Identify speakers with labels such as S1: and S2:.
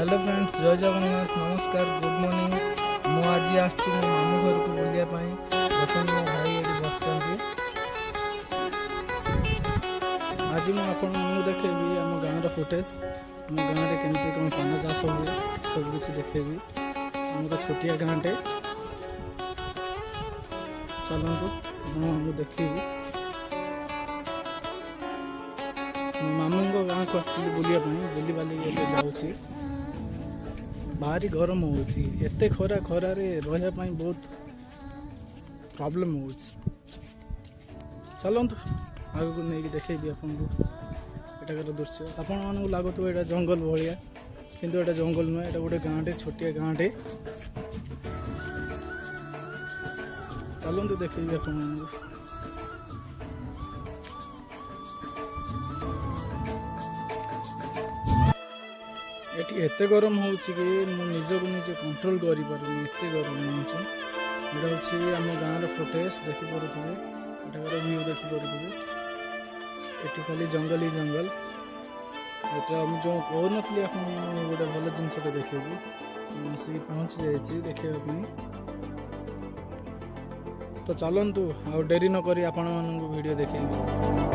S1: Hello friends, जय जगन्नाथ, नमस्कार, good morning. मु आज आसछि मो मामू घर को बुलिया पाई। देखो मो भाई एटी बसचंती। आज मु आपन देखेबी आम गाँव फुटेज। आम गाँव में केमती कौन धान चाष हुए सब किसी देखेबी। आम छोटिया गाँटे चलतु आपको देखेबी। मामू गाँव को आसली बुलिया बुली बाली जाऊँगी। भारी गरम होची, एते खरा खरारे रहिया पाई बहुत प्रॉब्लम होची। चलतु आगे को नहीं देखेबी आपको एटाकर दृश्य। आपण मानू लागुथो एटा जंगल भलिया, किंतु एटा जंगल नुहे, एटा गोटे गाँटे, छोटिया गाँटे। चलतु देखेबी आपको। एटी एते गरम होची कि मु निजको निजे कंट्रोल करि पारुनी, एते गरम होची। एटा होची आम गाँव फुटेज देखि पारुथिबे। एटाकर व्यू देखि पारुथिबे। एटी खाली जंगल ही जंगल। एटा हम जो कहनथली आपन गोटे भल जिनसटे देखेबी। आसी पहुँची जाइछि देखिबा पई। तो चलंतु आ डेरी न करी आपण मानन वीडियो देखेबी।